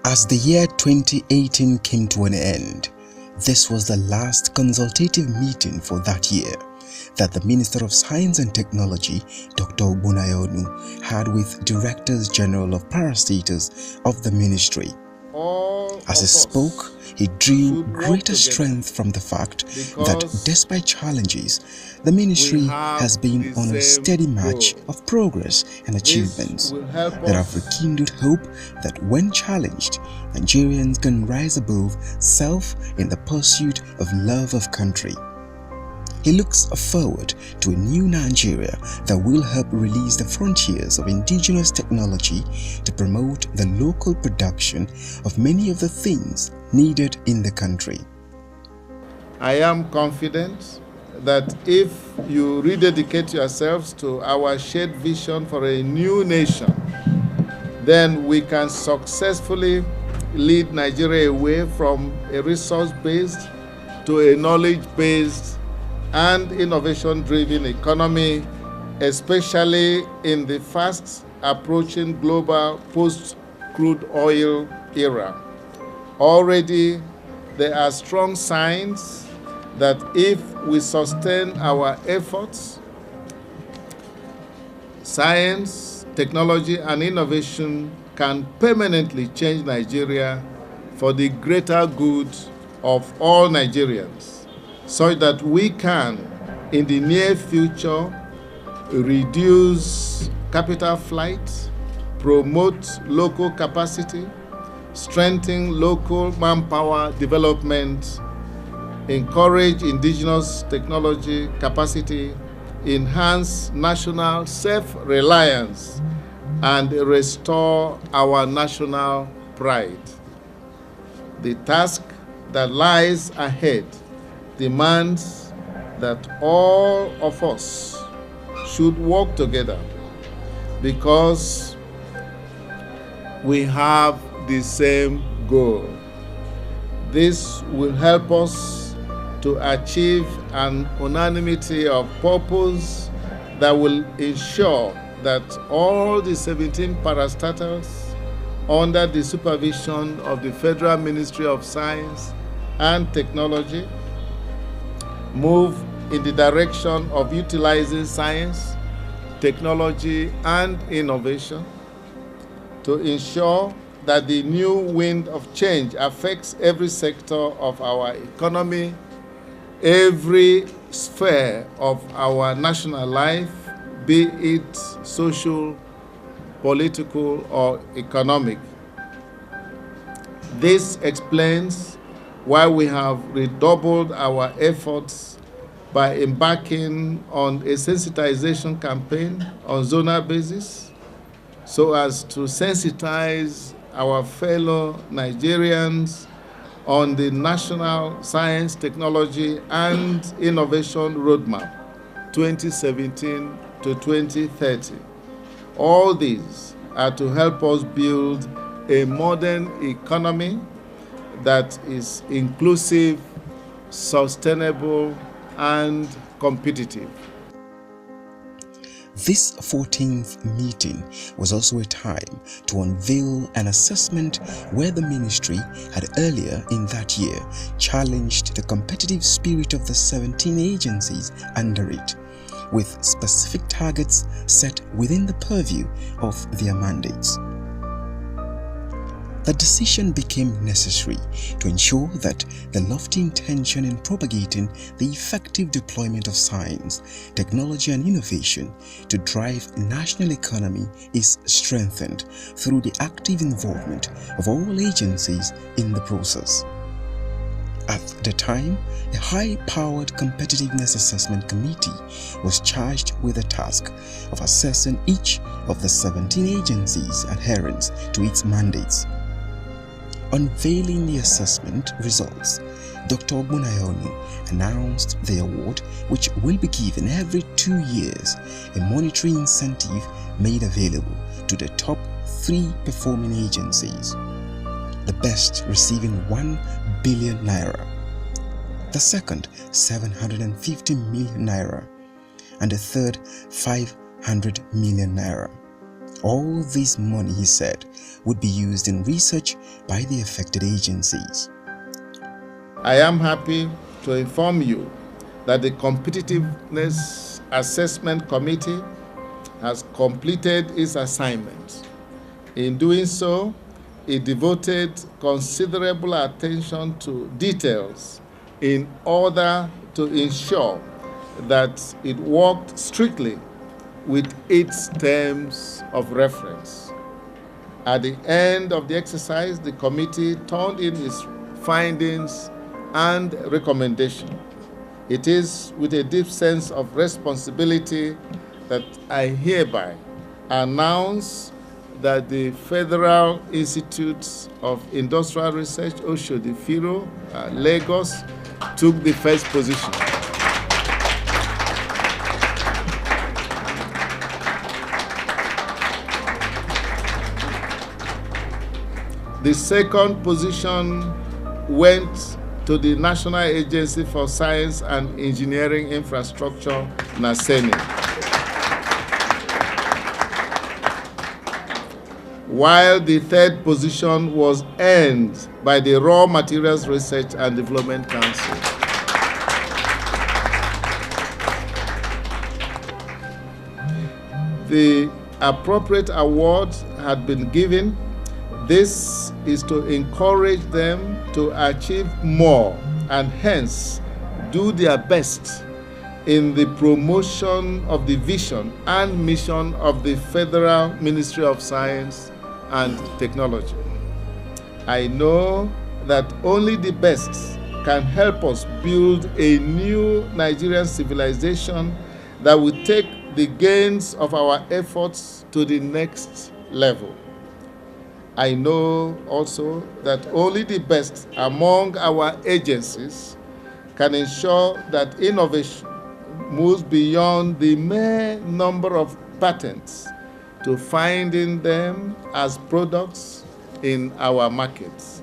As the year 2018 came to an end, this was the last consultative meeting for that year that the Minister of Science and Technology, Dr. Ogbonnayonu, had with Directors General of Parastatals of the Ministry. As he spoke, he drew greater strength from the fact that despite challenges, the ministry has been on a steady march of progress and achievements that have rekindled hope that when challenged, Nigerians can rise above self in the pursuit of love of country. He looks forward to a new Nigeria that will help release the frontiers of indigenous technology to promote the local production of many of the things needed in the country. I am confident that if you rededicate yourselves to our shared vision for a new nation, then we can successfully lead Nigeria away from a resource-based to a knowledge-based and innovation-driven economy, especially in the fast approaching global post-crude oil era. Already, there are strong signs that if we sustain our efforts, science, technology, and innovation can permanently change Nigeria for the greater good of all Nigerians, so that we can, in the near future, reduce capital flight, promote local capacity, strengthen local manpower development, encourage indigenous technology capacity, enhance national self-reliance, and restore our national pride. The task that lies ahead demands that all of us should work together because we have the same goal. This will help us to achieve an unanimity of purpose that will ensure that all the 17 parastatals under the supervision of the Federal Ministry of Science and Technology move in the direction of utilizing science, technology, and innovation to ensure that the new wind of change affects every sector of our economy, every sphere of our national life, be it social, political, or economic. This explains why we have redoubled our efforts by embarking on a sensitization campaign on zonal basis so as to sensitize our fellow Nigerians on the National Science, Technology, and Innovation Roadmap 2017 to 2030. All these are to help us build a modern economy that is inclusive, sustainable, and competitive. This 14th meeting was also a time to unveil an assessment where the ministry had earlier in that year challenged the competitive spirit of the 17 agencies under it, with specific targets set within the purview of their mandates. The decision became necessary to ensure that the lofty intention in propagating the effective deployment of science, technology, and innovation to drive national economy is strengthened through the active involvement of all agencies in the process. At the time, a high-powered Competitiveness Assessment Committee was charged with the task of assessing each of the 17 agencies' adherence to its mandates. Unveiling the assessment results, Dr. Ogbonnayonu announced the award, which will be given every 2 years, a monetary incentive made available to the top 3 performing agencies, the best receiving 1 billion naira, the second 750 million naira, and the third 500 million naira. All this money, he said, would be used in research by the affected agencies. I am happy to inform you that the Competitiveness Assessment Committee has completed its assignment. In doing so, it devoted considerable attention to details in order to ensure that it worked strictly with its terms of reference. At the end of the exercise, the committee turned in its findings and recommendation. It is with a deep sense of responsibility that I hereby announce that the Federal Institute of Industrial Research, Oshodi, Fiiro, Lagos, took the first position. The second position went to the National Agency for Science and Engineering Infrastructure, NASENI. While the third position was earned by the Raw Materials Research and Development Council. The appropriate awards had been given. This is to encourage them to achieve more and hence do their best in the promotion of the vision and mission of the Federal Ministry of Science and Technology. I know that only the best can help us build a new Nigerian civilization that will take the gains of our efforts to the next level. I know also that only the best among our agencies can ensure that innovation moves beyond the mere number of patents to finding them as products in our markets.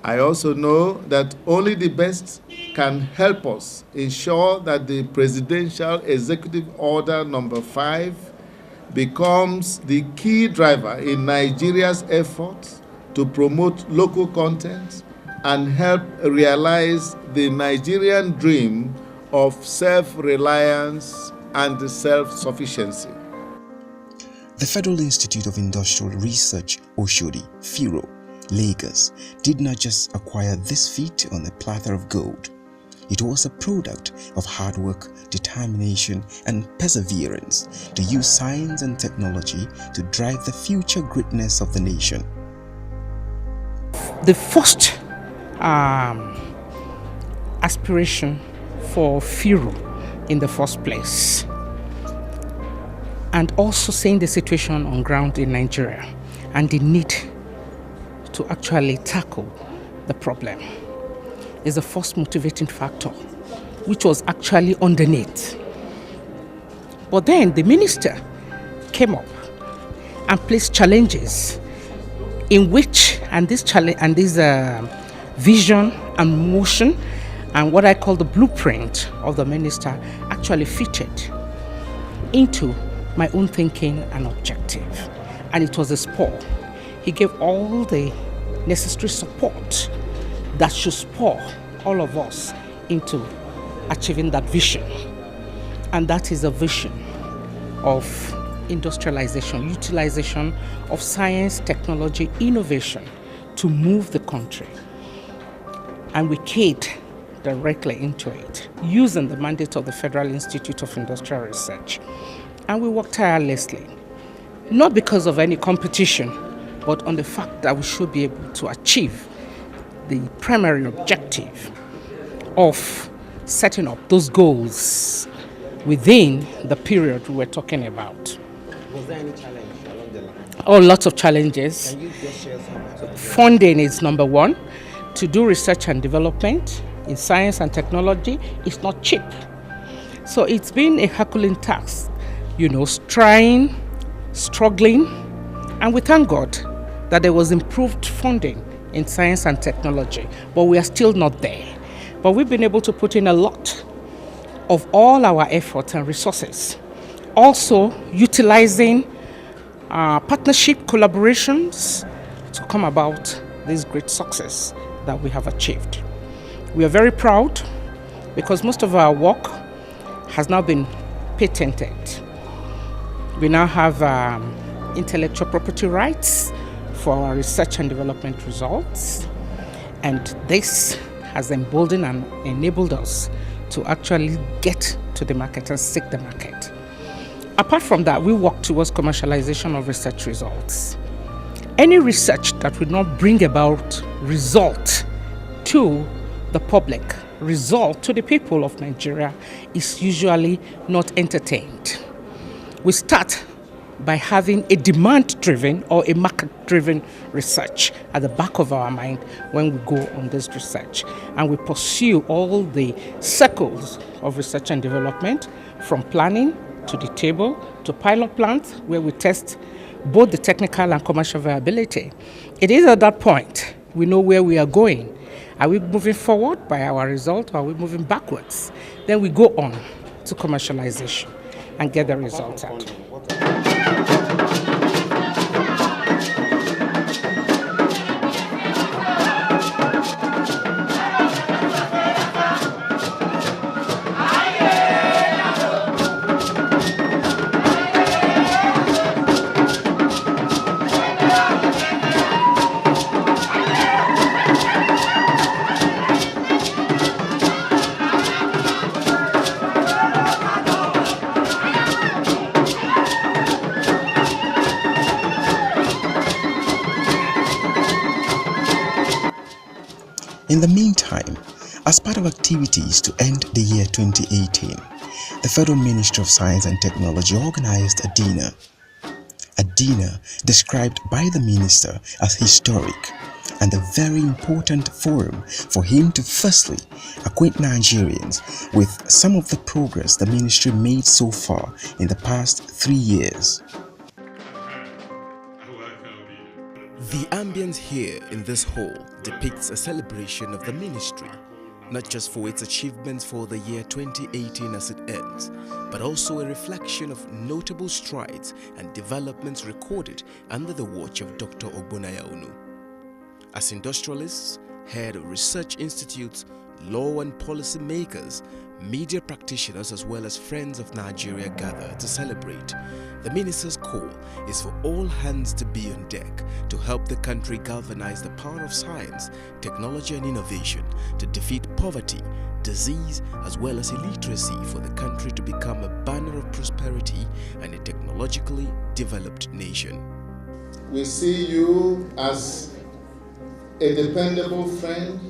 I also know that only the best can help us ensure that the Presidential Executive Order number 5 becomes the key driver in Nigeria's efforts to promote local content and help realize the Nigerian dream of self-reliance and self-sufficiency. The Federal Institute of Industrial Research, Oshodi, Fiiro, Lagos, did not just acquire this feat on a platter of gold. It was a product of hard work, determination, and perseverance to use science and technology to drive the future greatness of the nation. The first aspiration for Fiiro in the first place, and also seeing the situation on ground in Nigeria and the need to actually tackle the problem, is the first motivating factor, which was actually underneath. But then the minister came up and placed challenges in which, and this challenge and this vision and motion and what I call the blueprint of the minister actually fitted into my own thinking and objective. And it was a spur. He gave all the necessary support that should spur all of us into achieving that vision. And that is a vision of industrialization, utilization of science, technology, innovation to move the country. And we keyed directly into it, using the mandate of the Federal Institute of Industrial Research. And we worked tirelessly, not because of any competition, but on the fact that we should be able to achieve the primary objective of setting up those goals within the period we were talking about. Was there any challenge along the line? Oh, lots of challenges. Can you just share some? Funding is number one. To do research and development in science and technology is not cheap. So it's been a Herculean task, trying, struggling, and we thank God that there was improved funding in science and technology, but we are still not there. But we've been able to put in a lot of all our efforts and resources also utilizing partnership collaborations to come about this great success that we have achieved. We are very proud because most of our work has now been patented. We now have intellectual property rights for our research and development results, and this has emboldened and enabled us to actually get to the market and seek the market. Apart from that, we work towards commercialization of research results. Any research that would not bring about result to the public, result to the people of Nigeria, is usually not entertained. We start by having a demand-driven or a market-driven research at the back of our mind when we go on this research. And we pursue all the circles of research and development, from planning to the table to pilot plants, where we test both the technical and commercial viability. It is at that point we know where we are going. Are we moving forward by our result, or are we moving backwards? Then we go on to commercialization and get the results out. In the meantime, as part of activities to end the year 2018, the Federal Ministry of Science and Technology organized a dinner described by the minister as historic and a very important forum for him to firstly acquaint Nigerians with some of the progress the ministry made so far in the past 3 years. The ambience here in this hall depicts a celebration of the ministry, not just for its achievements for the year 2018 as it ends, but also a reflection of notable strides and developments recorded under the watch of Dr. Ogbonayaonu. As industrialists, head of research institutes, law and policy makers, media practitioners, as well as friends of Nigeria gather to celebrate. The minister's call is for all hands to be on deck to help the country galvanize the power of science, technology and innovation to defeat poverty, disease, as well as illiteracy, for the country to become a banner of prosperity and a technologically developed nation. We see you as a dependable friend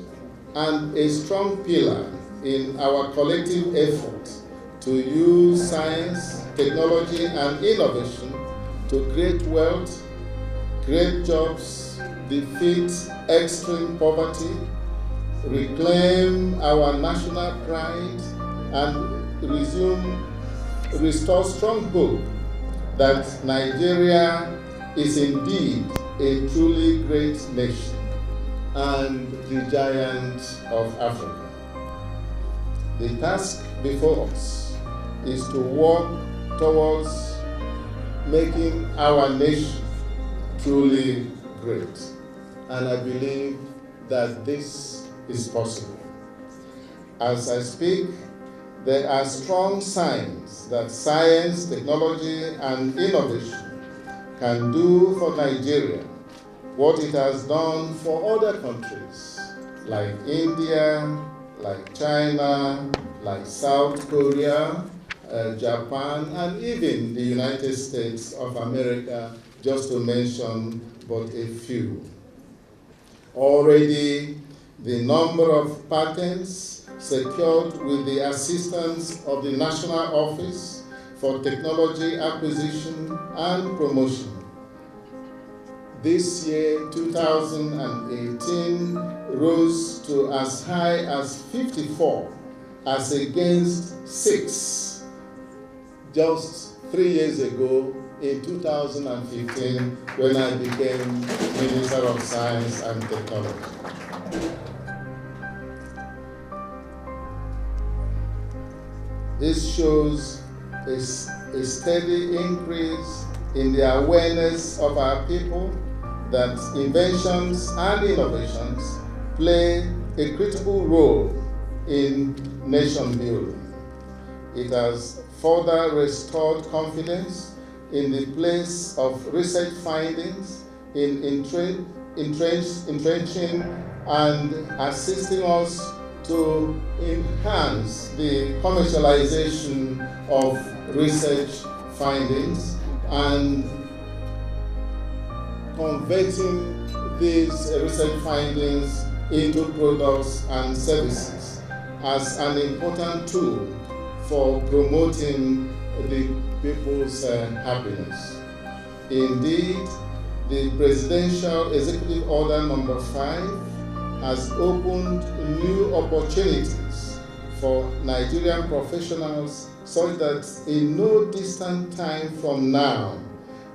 and a strong pillar in our collective effort to use science, technology and innovation to create wealth, create jobs, defeat extreme poverty, reclaim our national pride, and restore strong hope that Nigeria is indeed a truly great nation and the giant of Africa. The task before us is to work towards making our nation truly great. And I believe that this is possible. As I speak, there are strong signs that science, technology, and innovation can do for Nigeria what it has done for other countries like India, like China, like South Korea, Japan, and even the United States of America, just to mention but a few. Already, the number of patents secured with the assistance of the National Office for Technology Acquisition and Promotion. This year, 2018, rose to as high as 54, as against 6 just 3 years ago in 2015 when I became Minister of Science and Technology. This shows a a steady increase in the awareness of our people that inventions and innovations play a critical role in nation building. It has further restored confidence in the place of research findings in entrenching and assisting us to enhance the commercialization of research findings and converting these research findings into products and services as an important tool for promoting the people's happiness. Indeed, the Presidential Executive Order Number 5 has opened new opportunities for Nigerian professionals such that in no distant time from now,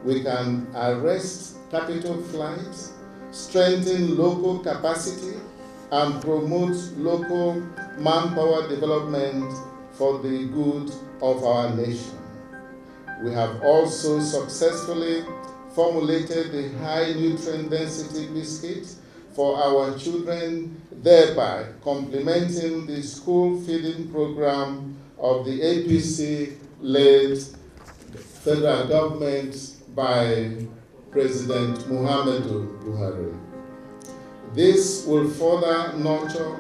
we can arrest capital flight, strengthen local capacity, and promote local manpower development for the good of our nation. We have also successfully formulated the high nutrient density biscuit for our children, thereby complementing the school feeding program of the APC-led federal government by President Muhammadu Buhari. This will further nurture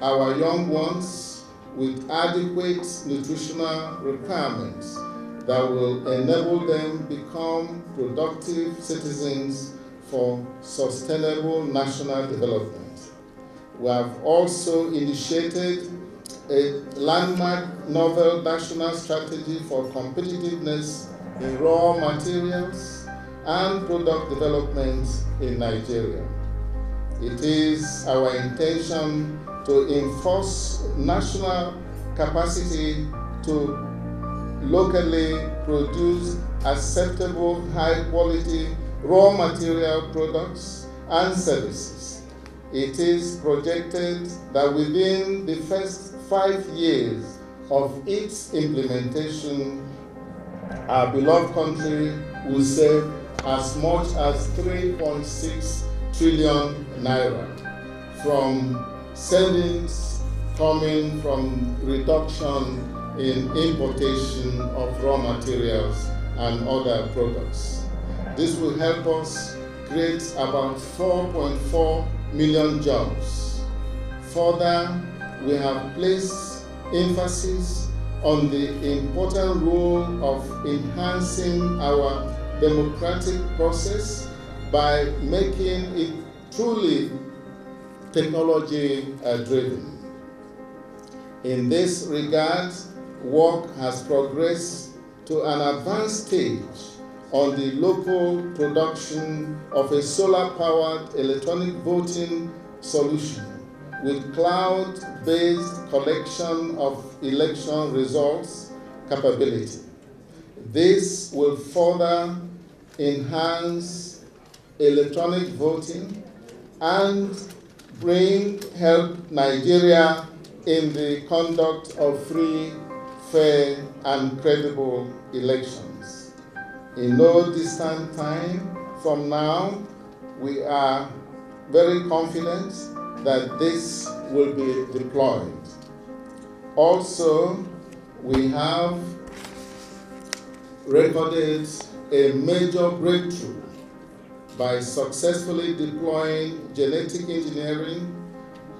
our young ones with adequate nutritional requirements that will enable them become productive citizens for sustainable national development. We have also initiated a landmark novel national strategy for competitiveness in raw materials and product development in Nigeria. It is our intention to enforce national capacity to locally produce acceptable high-quality raw material products and services. It is projected that within the first 5 years of its implementation, our beloved country will save as much as 3.6 trillion naira from savings coming from reduction in importation of raw materials and other products. This will help us create about 4.4 million jobs. Further, we have placed emphasis on the important role of enhancing our democratic process by making it truly technology-driven. In this regard, work has progressed to an advanced stage on the local production of a solar-powered electronic voting solution with cloud-based collection of election results capability. This will further enhance electronic voting and help Nigeria in the conduct of free, fair, and credible elections. In no distant time from now, we are very confident that this will be deployed. Also, we have recorded a major breakthrough by successfully deploying genetic engineering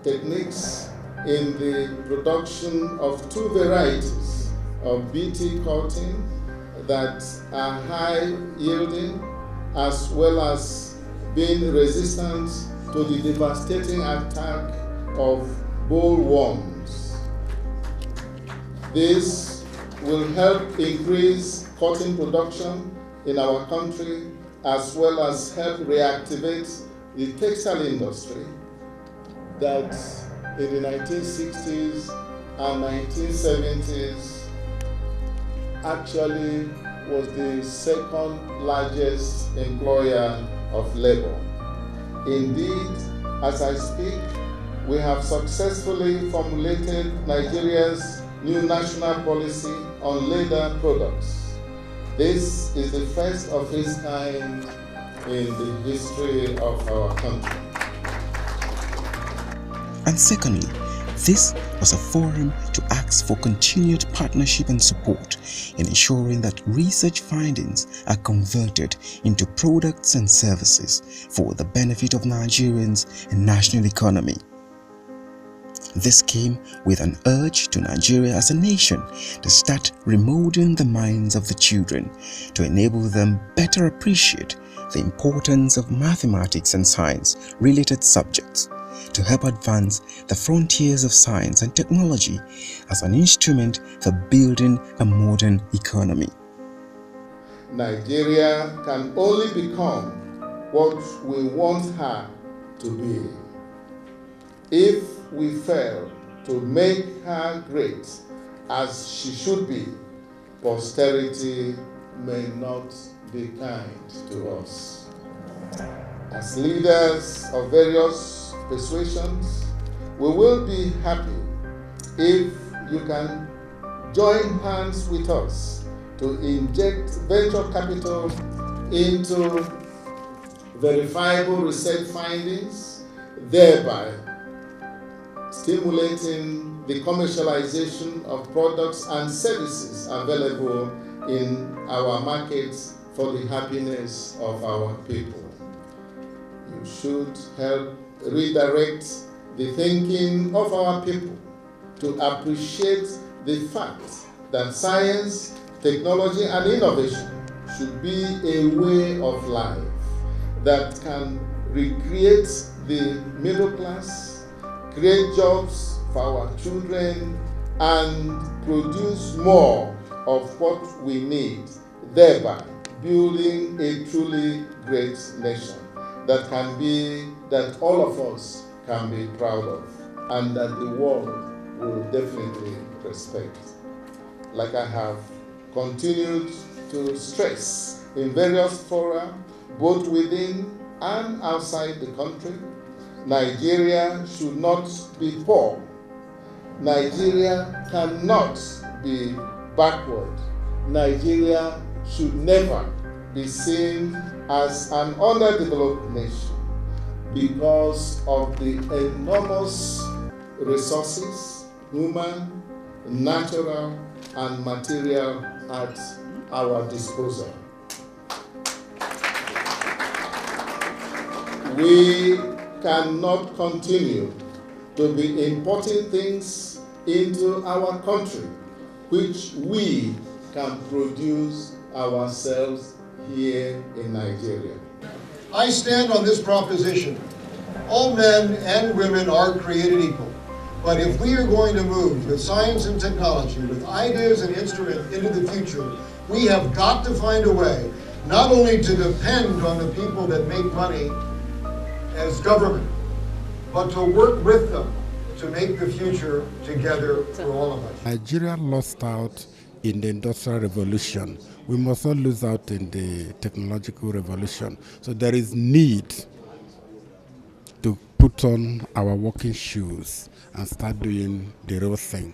techniques in the production of 2 varieties of BT cotton that are high yielding as well as being resistant to the devastating attack of bollworms. This will help increase cotton production in our country as well as help reactivate the textile industry that in the 1960s and 1970s actually was the second largest employer of labor. Indeed, as I speak, we have successfully formulated Nigeria's new national policy on leather products, This is the first of its kind in the history of our country. And secondly, this was a forum to ask for continued partnership and support in ensuring that research findings are converted into products and services for the benefit of Nigerians and national economy. This came with an urge to Nigeria as a nation to start remolding the minds of the children to enable them better appreciate the importance of mathematics and science-related subjects to help advance the frontiers of science and technology as an instrument for building a modern economy. Nigeria can only become what we want her to be. If we fail to make her great as she should be, posterity may not be kind to us. As leaders of various persuasions, we will be happy if you can join hands with us to inject venture capital into verifiable research findings, thereby stimulating the commercialization of products and services available in our markets for the happiness of our people. You should help redirect the thinking of our people to appreciate the fact that science, technology, and innovation should be a way of life that can recreate the middle class, create jobs for our children, and produce more of what we need, thereby building a truly great nation that all of us can be proud of and that the world will definitely respect. Like I have continued to stress in various fora, both within and outside the country, Nigeria should not be poor. Nigeria cannot be backward. Nigeria should never be seen as an underdeveloped nation because of the enormous resources, human, natural, and material at our disposal. We cannot continue to be importing things into our country which we can produce ourselves here in Nigeria. I stand on this proposition. All men and women are created equal. But if we are going to move with science and technology, with ideas and instruments into the future, we have got to find a way not only to depend on the people that make money as government, but to work with them to make the future together for all of us. Nigeria lost out in the Industrial Revolution. We must not lose out in the technological revolution. So there is need to put on our working shoes and start doing the real thing.